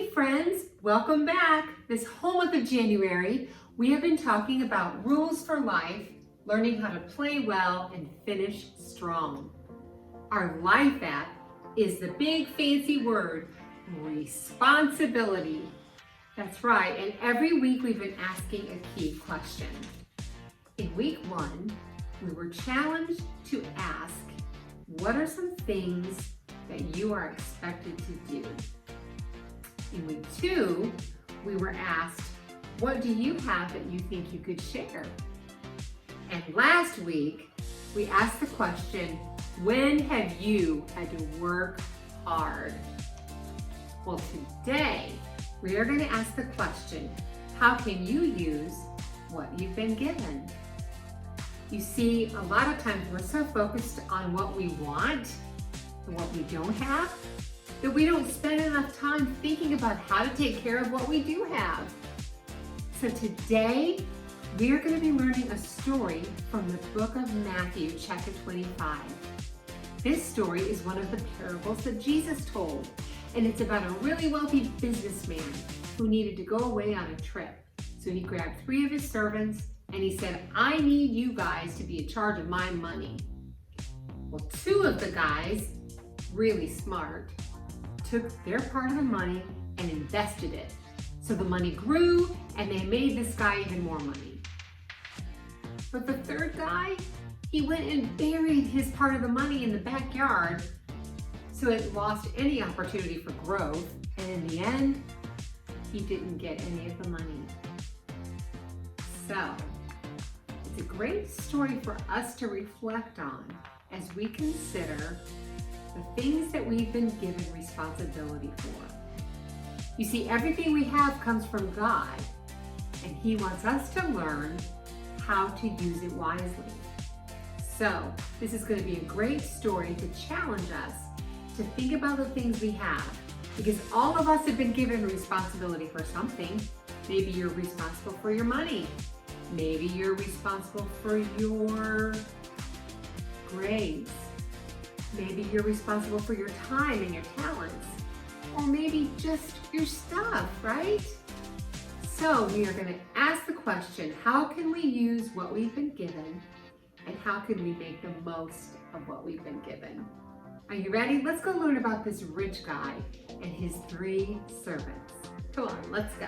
Hey friends, welcome back. This whole month of January, we have been talking about rules for life, learning how to play well and finish strong. Our life app is the big fancy word, responsibility. That's right, and every week we've been asking a key question. In week 1, we were challenged to ask, what are some things that you are expected to do? In week 2, we were asked, what do you have that you think you could share? And last week, we asked the question, when have you had to work hard? Well, today, we are going to ask the question, how can you use what you've been given? You see, a lot of times we're so focused on what we want and what we don't have, that we don't spend enough time thinking about how to take care of what we do have. So today, we are going to be learning a story from the book of Matthew, chapter 25. This story is one of the parables that Jesus told, and it's about a really wealthy businessman who needed to go away on a trip. So he grabbed 3 of his servants, and he said, I need you guys to be in charge of my money. Well, 2 of the guys, really smart, took their part of the money and invested it. So the money grew and they made this guy even more money. But the 3rd guy, he went and buried his part of the money in the backyard, so it lost any opportunity for growth, and in the end, he didn't get any of the money. So, it's a great story for us to reflect on as we consider the things that we've been given responsibility for. You see, everything we have comes from God, and He wants us to learn how to use it wisely. So, this is going to be a great story to challenge us to think about the things we have, because all of us have been given responsibility for something. Maybe you're responsible for your money. Maybe you're responsible for your grades. Maybe you're responsible for your time and your talents, or maybe just your stuff, right? So we are going to ask the question, how can we use what we've been given, and how can we make the most of what we've been given? Are you ready? Let's go learn about this rich guy and his 3 servants. Come on, let's go.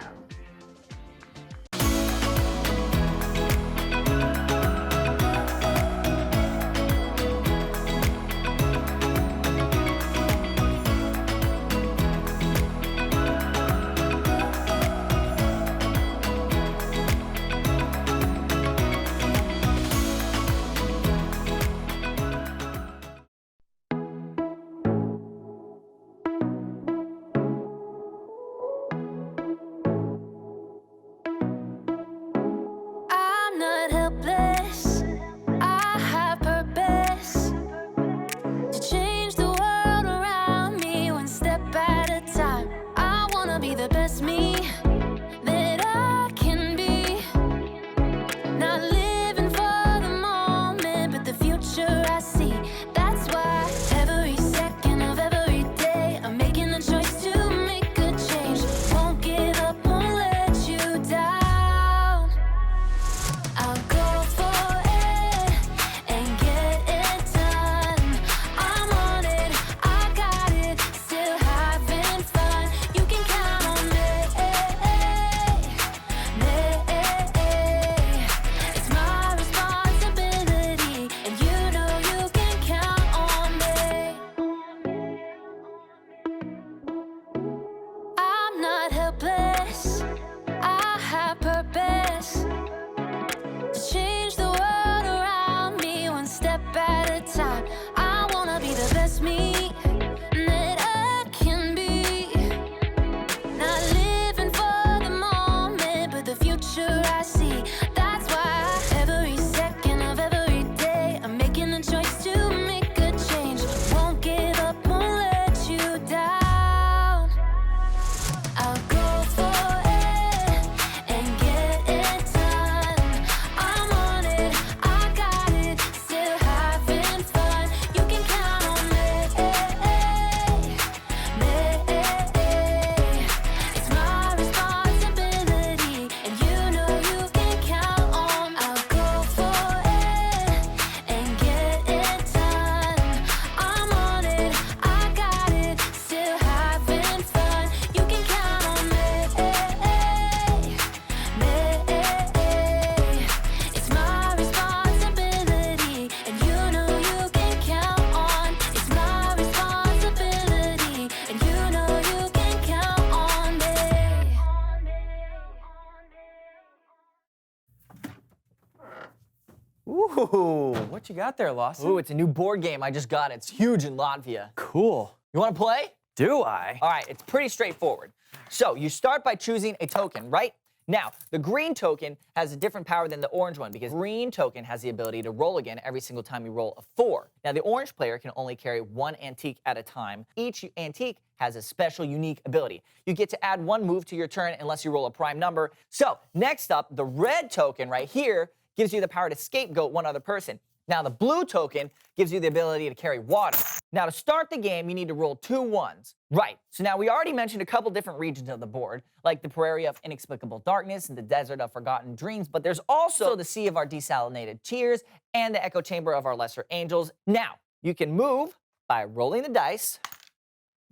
Ooh, what you got there, Lawson? Ooh, it's a new board game I just got. It's huge in Latvia. Cool. You want to play? Do I? All right, it's pretty straightforward. So you start by choosing a token, right? Now, the green token has a different power than the orange one because green token has the ability to roll again every single time you roll a 4. Now, the orange player can only carry 1 antique at a time. Each antique has a special, unique ability. You get to add 1 move to your turn unless you roll a prime number. So, next up, the red token right here gives you the power to scapegoat one other person. Now, the blue token gives you the ability to carry water. Now, to start the game, you need to roll 2 ones. Right, so now we already mentioned a couple different regions of the board, like the Prairie of Inexplicable Darkness and the Desert of Forgotten Dreams, but there's also the Sea of Our Desalinated Tears and the Echo Chamber of Our Lesser Angels. Now, you can move by rolling the dice,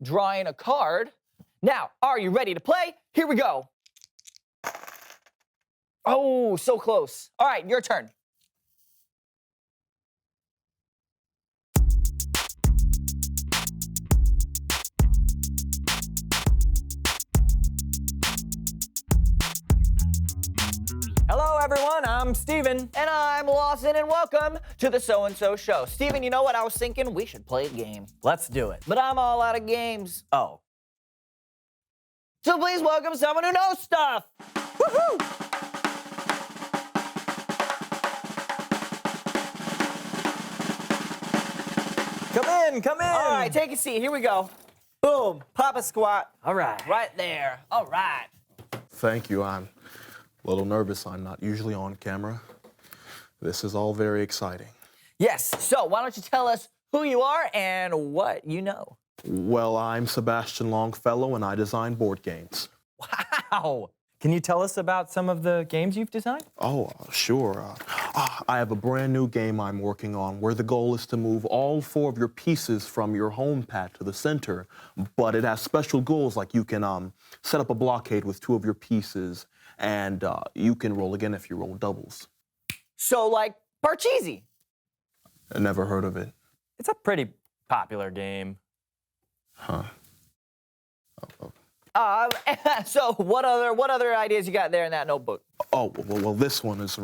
drawing a card. Now, are you ready to play? Here we go. Oh, so close. All right, your turn. Hello, everyone. I'm Steven. And I'm Lawson, and welcome to the So-and-So Show. Steven, you know what? I was thinking we should play a game. Let's do it. But I'm all out of games. Oh. So please welcome someone who knows stuff. Woohoo! Come in, come in. All right, take a seat. Here we go. Boom. Papa squat. All right. Right there. All right. Thank you. I'm a little nervous. I'm not usually on camera. This is all very exciting. Yes. So why don't you tell us who you are and what you know? Well, I'm Sebastian Longfellow, and I design board games. Wow. Can you tell us about some of the games you've designed? Oh, sure. I have a brand new game I'm working on where the goal is to move all 4 of your pieces from your home pad to the center, but it has special goals like you can set up a blockade with 2 of your pieces, and you can roll again if you roll doubles. So like Parcheesi. I never heard of it. It's a pretty popular game. Huh. So what other ideas you got there in that notebook? Oh, well, this one's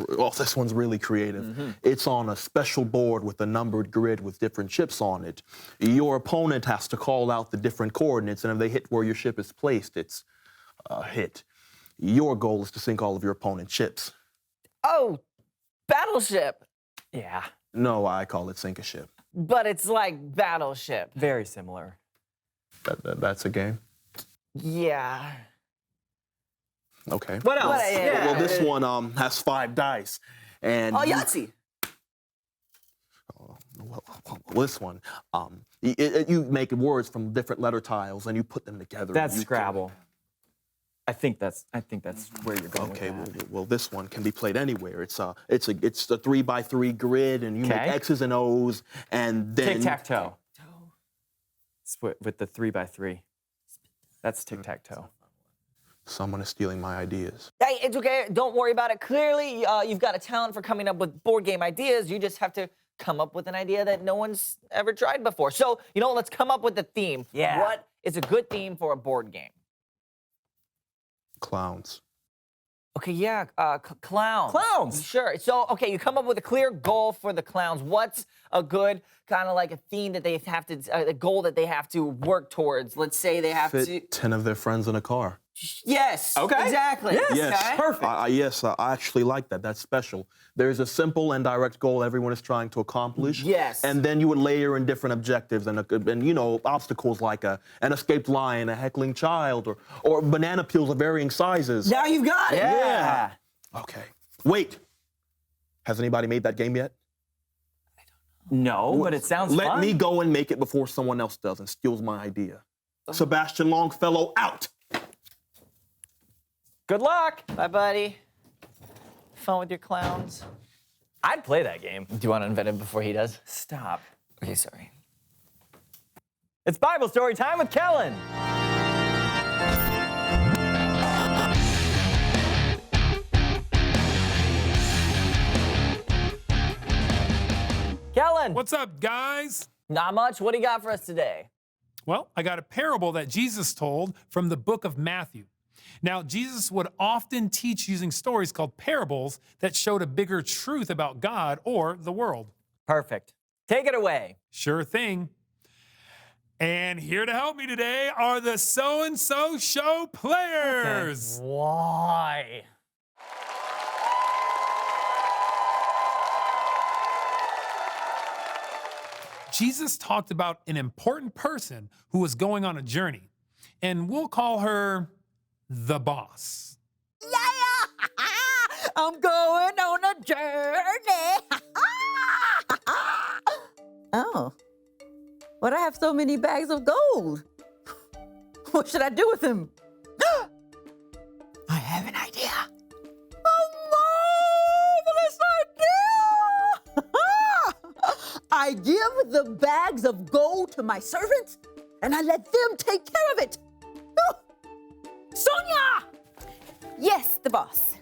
really creative. Mm-hmm. It's on a special board with a numbered grid with different ships on it. Your opponent has to call out the different coordinates, and if they hit where your ship is placed, it's a hit. Your goal is to sink all of your opponent's ships. Oh, Battleship. Yeah, No, I call it sink a ship. But it's like Battleship. very similar. That's a game? Yeah. Okay. What else? Well, this one has 5 dice. And Oh, Yahtzee. Well, this one, you make words from different letter tiles and you put them together. That's You Scrabble. I think that's where you're going. Okay, with that. well, this one can be played anywhere. It's a 3x3 grid, and you make Okay. X's and O's, and then Tic-tac-toe. With the 3x3. That's tic-tac-toe. Someone is stealing my ideas. Hey, it's okay. Don't worry about it. Clearly, you've got a talent for coming up with board game ideas. You just have to come up with an idea that no one's ever tried before. So, let's come up with a theme. Yeah. What is a good theme for a board game? Clowns. Okay, yeah, clowns. Clowns. Sure. So, okay, you come up with a clear goal for the clowns. What's a good kind of like a theme that they have to, a goal that they have to work towards? Let's say they have to. Fit 10 of their friends in a car. Yes. Okay. Exactly. Yes. Yes. Okay. Perfect. Yes, I actually like that. That's special. There's a simple and direct goal everyone is trying to accomplish. Yes. And then you would layer in different objectives and obstacles like an escaped lion, a heckling child, or banana peels of varying sizes. Now you've got it. Yeah. Okay. Wait. Has anybody made that game yet? No, but it sounds Let fun. me go and make it before someone else does and steals my idea. Sebastian Longfellow out. Good luck. Bye, buddy. Fun with your clowns. I'd play that game. Do you want to invent it before he does? Stop. Okay, sorry. It's Bible story time with Kellen. Kellen. What's up, guys? Not much. What do you got for us today? Well, I got a parable that Jesus told from the book of Matthew. Now, Jesus would often teach using stories called parables that showed a bigger truth about God or the world. Perfect. Take it away. Sure thing. And here to help me today are the So-and-So Show players. Why? Jesus talked about an important person who was going on a journey, and we'll call her the boss. Yeah! I'm going on a journey. Oh. But I have so many bags of gold. What should I do with them? I have an idea. A marvelous idea! I give the bags of gold to my servants, and I let them take care of it. Sonia! Yes, the boss.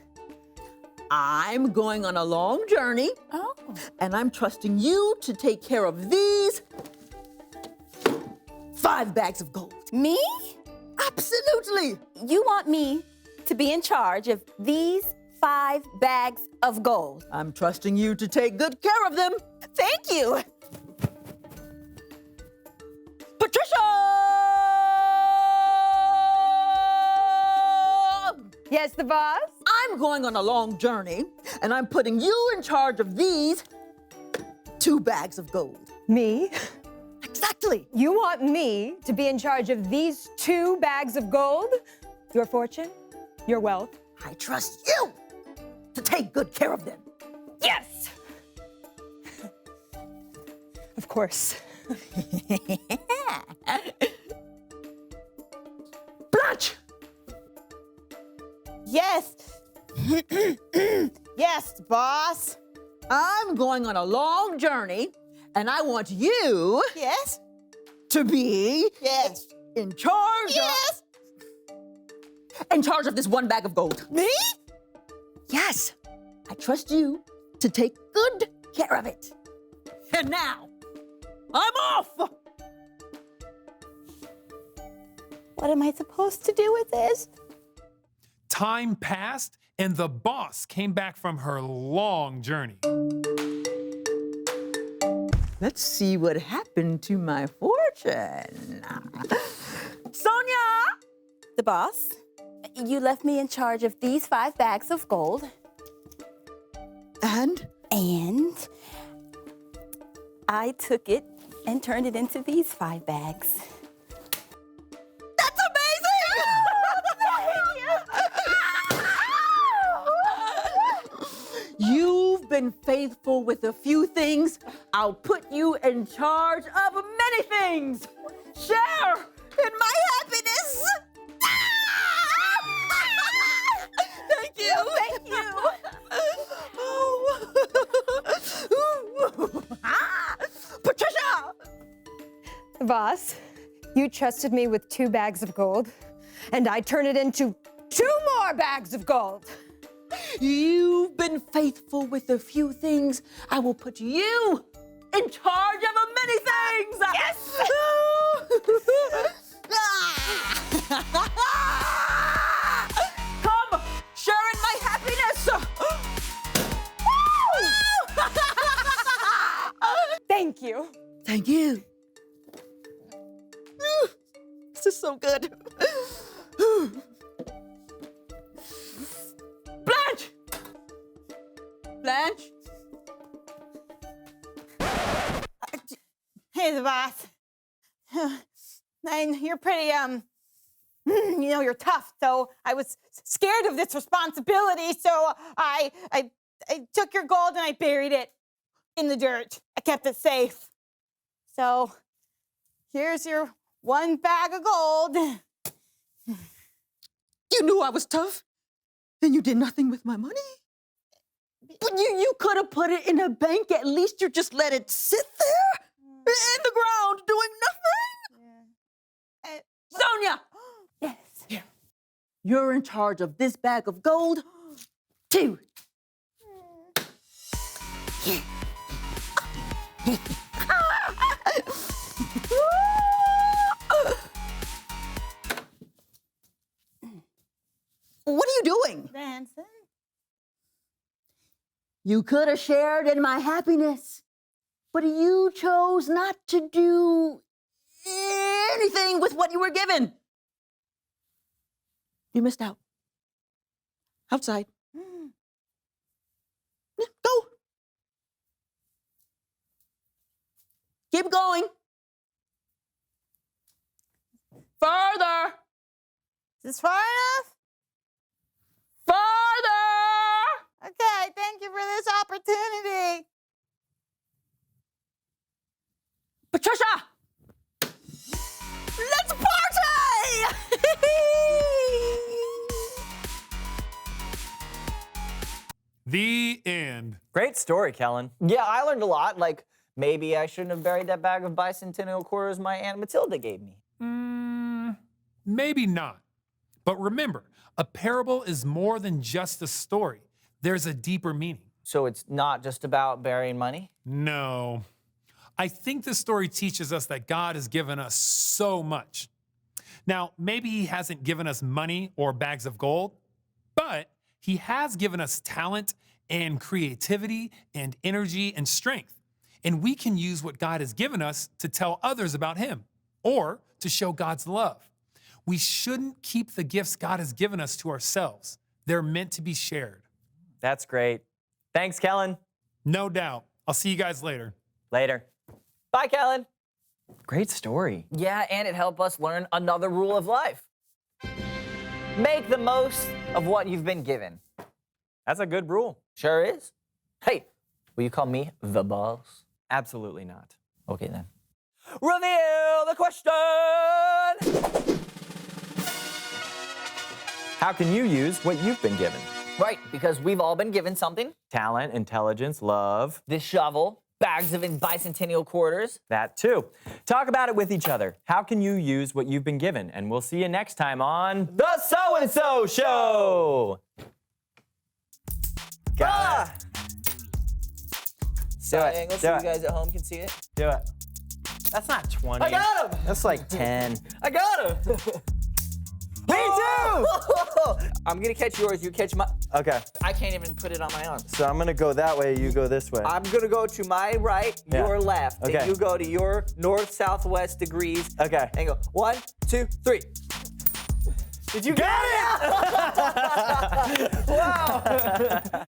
I'm going on a long journey, Oh. and I'm trusting you to take care of these 5 bags of gold. Me? Absolutely. You want me to be in charge of these 5 bags of gold? I'm trusting you to take good care of them. Thank you. Patricia! Yes, the boss? I'm going on a long journey, and I'm putting you in charge of these 2 bags of gold. Me? Exactly. You want me to be in charge of these 2 bags of gold? Your fortune? Your wealth? I trust you to take good care of them. Yes! Of course. Blanche! Yes. Yes, boss. I'm going on a long journey, and I want you Yes. to be Yes. in charge Yes. in charge of this 1 bag of gold. Me? Yes, I trust you to take good care of it. And now, I'm off! What am I supposed to do with this? Time passed, and the boss came back from her long journey. Let's see what happened to my fortune. Sonia! The boss? You left me in charge of these 5 bags of gold. And? And I took it and turned it into these 5 bags. That's amazing! You've been faithful with a few things. I'll put you in charge of many things. Share in my happiness. Thank you. Thank you. Patricia! Boss, you trusted me with 2 bags of gold, and I turned it into 2 more bags of gold. You've been faithful with a few things. I will put you in charge of many things. Yes! Come, share in my happiness. Thank you. Thank you. This is so good. Blanche! Blanche? Hey, the boss. And you're pretty, you're tough. So I was scared of this responsibility. So I took your gold and I buried it in the dirt. I kept it safe. So here's your 1 bag of gold. You knew I was tough, and you did nothing with my money. But you could have put it in a bank. At least you just let it sit there in the ground doing nothing. Sonia! Yes. You're in charge of this bag of gold, too. What are you doing? Dancing. You could have shared in my happiness, but you chose not to do anything with what you were given. You missed out. Outside. Yeah, go. Keep going. Further. Is this far enough? Further. Okay, thank you for this opportunity. Patricia. Let's party! The end. Great story, Kellen. Yeah, I learned a lot. Like, maybe I shouldn't have buried that bag of bicentennial quarters my Aunt Matilda gave me. Maybe not. But remember, a parable is more than just a story. There's a deeper meaning. So it's not just about burying money? No. I think the story teaches us that God has given us so much. Now, maybe he hasn't given us money or bags of gold, but he has given us talent and creativity and energy and strength. And we can use what God has given us to tell others about him or to show God's love. We shouldn't keep the gifts God has given us to ourselves. They're meant to be shared. That's great. Thanks, Kellen. No doubt. I'll see you guys later. Later. Bye, Kellen. Great story. Yeah, and it helped us learn another rule of life. Make the most of what you've been given. That's a good rule. Sure is. Hey, will you call me the boss? Absolutely not. Okay, then. Reveal the question! How can you use what you've been given? Right, because we've all been given something. Talent, intelligence, love, This shovel, bags of bicentennial quarters. that too. Talk about it with each other. How can you use what you've been given? And we'll see you next time on The So-and-So Show. Got it. Do it. Angle Do so it. you guys at home can see it. Do it. That's not 20. I got him! That's like 10. I got him! Me too! I'm gonna catch yours, you catch my. Okay, I can't even put it on my arm. so I'm gonna go that way, you go this way. I'm gonna go to my right, Yeah. your left. Okay. And you go to your north, southwest degrees. Okay. And go 1, 2, 3. Did you Got it! Wow!